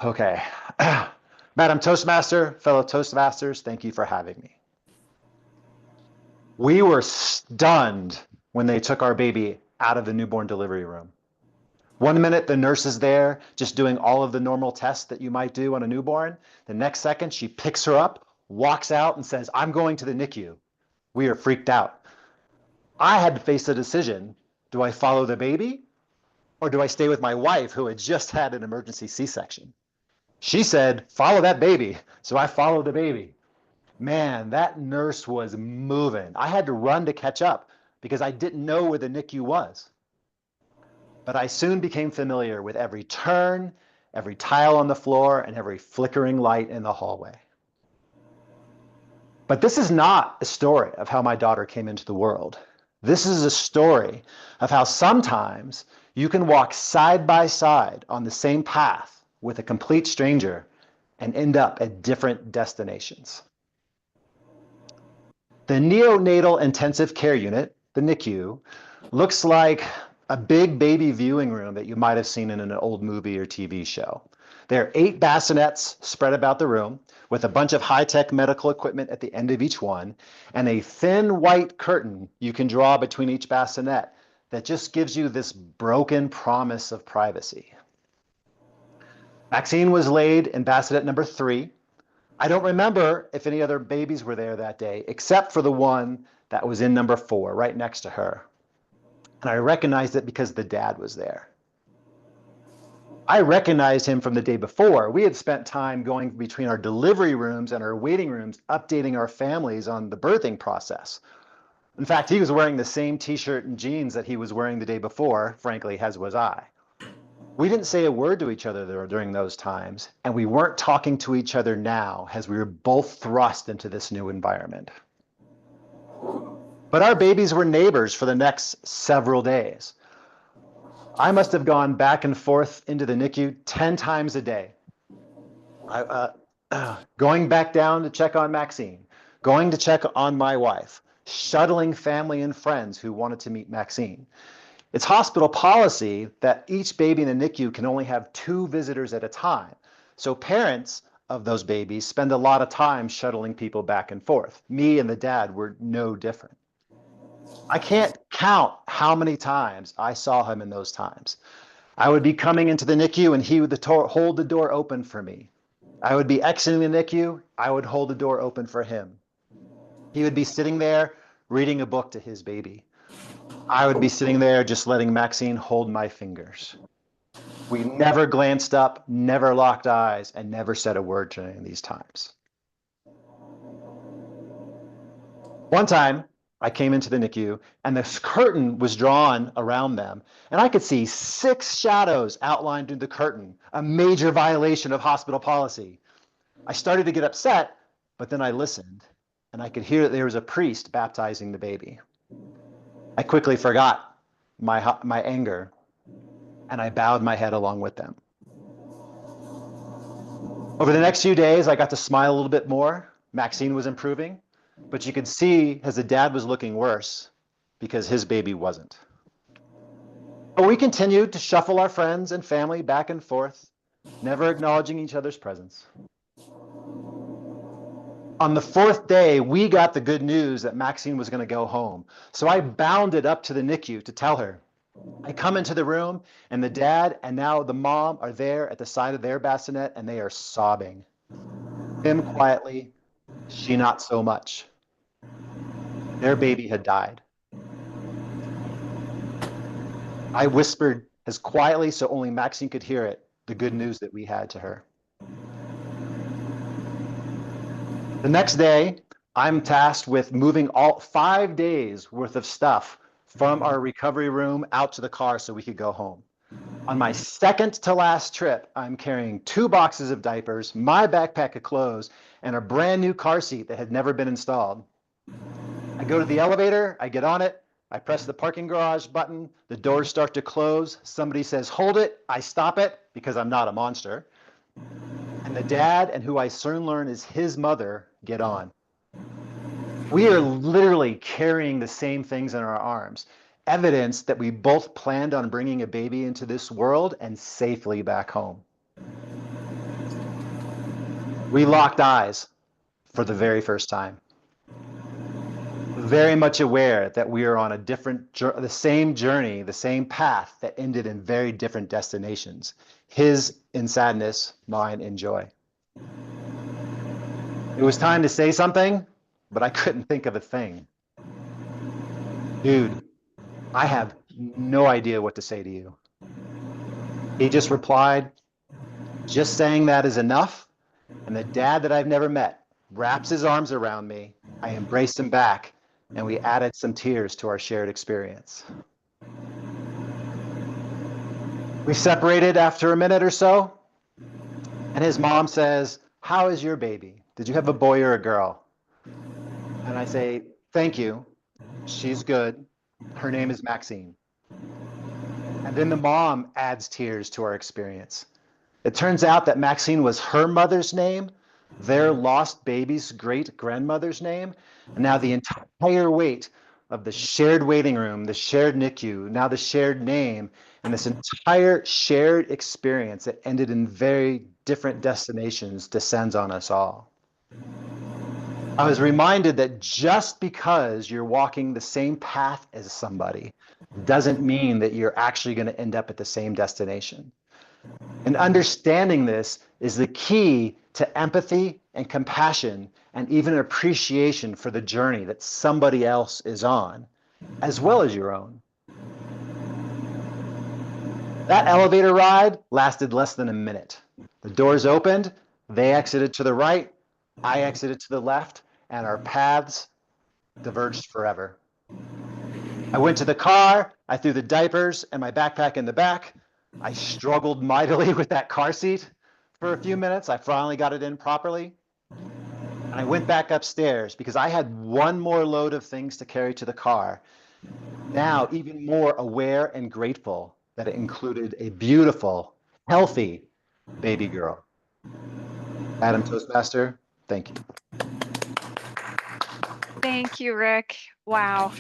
Okay. Madam Toastmaster, fellow Toastmasters, thank you for having me. We were stunned when they took our baby out of the newborn delivery room. One minute, the nurse is there just doing all of the normal tests that you might do on a newborn. The next second, she picks her up, walks out, and says, I'm going to the NICU. We are freaked out. I had to face a decision. Do I follow the baby or do I stay with my wife who had just had an emergency C-section? She said, follow that baby. So I followed the baby. Man, that nurse was moving. I had to run to catch up because I didn't know where the NICU was. But I soon became familiar with every turn, every tile on the floor, and every flickering light in the hallway. But this is not a story of how my daughter came into the world. This is a story of how sometimes you can walk side by side on the same path with a complete stranger and end up at different destinations. The neonatal intensive care unit, the NICU, looks like a big baby viewing room that you might have seen in an old movie or TV show. There are 8 bassinets spread about the room with a bunch of high-tech medical equipment at the end of each one and a thin white curtain you can draw between each bassinet that just gives you this broken promise of privacy. Maxine was laid in bassinet number 3. I don't remember if any other babies were there that day, except for the one that was in number 4, right next to her. And I recognized it because the dad was there. I recognized him from the day before. We had spent time going between our delivery rooms and our waiting rooms, updating our families on the birthing process. In fact, he was wearing the same t-shirt and jeans that he was wearing the day before, frankly, as was I. We didn't say a word to each other during those times, and we weren't talking to each other now as we were both thrust into this new environment. But our babies were neighbors for the next several days. I must have gone back and forth into the NICU 10 times a day. Going back down to check on Maxine, going to check on my wife, shuttling family and friends who wanted to meet Maxine. It's hospital policy that each baby in the NICU can only have 2 visitors at a time. So parents of those babies spend a lot of time shuttling people back and forth. Me and the dad were no different. I can't count how many times I saw him in those times. I would be coming into the NICU and he would hold the door open for me. I would be exiting the NICU, I would hold the door open for him. He would be sitting there reading a book to his baby. I would be sitting there just letting Maxine hold my fingers. We never glanced up, never locked eyes, and never said a word during these times. One time, I came into the NICU and this curtain was drawn around them and I could see 6 shadows outlined in the curtain, a major violation of hospital policy. I started to get upset, but then I listened and I could hear that there was a priest baptizing the baby. I quickly forgot my anger and I bowed my head along with them. Over the next few days, I got to smile a little bit more. Maxine was improving. But you could see as the dad was looking worse because his baby wasn't. But we continued to shuffle our friends and family back and forth, never acknowledging each other's presence. On the 4th day, we got the good news that Maxine was going to go home. So I bounded up to the NICU to tell her. I come into the room and the dad and now the mom are there at the side of their bassinet and they are sobbing. Him quietly, she not so much. Their baby had died. I whispered as quietly so only Maxine could hear it, the good news that we had to her. The next day, I'm tasked with moving all 5 days worth of stuff from our recovery room out to the car so we could go home. On my second to last trip, I'm carrying 2 boxes of diapers, my backpack of clothes, and a brand new car seat that had never been installed. I go to the elevator, I get on it, I press the parking garage button, the doors start to close, somebody says, hold it, I stop it because I'm not a monster. And the dad, and who I soon learn is his mother, get on. We are literally carrying the same things in our arms, evidence that we both planned on bringing a baby into this world and safely back home. We locked eyes for the very first time. Very much aware that we are on the same journey, the same path that ended in very different destinations. His in sadness, mine in joy. It was time to say something, but I couldn't think of a thing. Dude, I have no idea what to say to you. He just replied, just saying that is enough. And the dad that I've never met wraps his arms around me. I embraced him back, and we added some tears to our shared experience. We separated after a minute or so, and his mom says, how is your baby? Did you have a boy or a girl? And I say, thank you. She's good. Her name is Maxine. And then the mom adds tears to our experience. It turns out that Maxine was her mother's name, their lost baby's great grandmother's name. And now the entire weight of the shared waiting room, the shared NICU, now the shared name, and this entire shared experience that ended in very different destinations descends on us all. I was reminded that just because you're walking the same path as somebody doesn't mean that you're actually going to end up at the same destination. And understanding this is the key to empathy and compassion and even appreciation for the journey that somebody else is on, as well as your own. That elevator ride lasted less than a minute. The doors opened, they exited to the right, I exited to the left, and our paths diverged forever. I went to the car, I threw the diapers and my backpack in the back. I struggled mightily with that car seat for a few minutes. I finally got it in properly. And I went back upstairs because I had one more load of things to carry to the car. Now, even more aware and grateful that it included a beautiful, healthy baby girl. Adam Toastmaster, thank you. Thank you, Rick. Wow.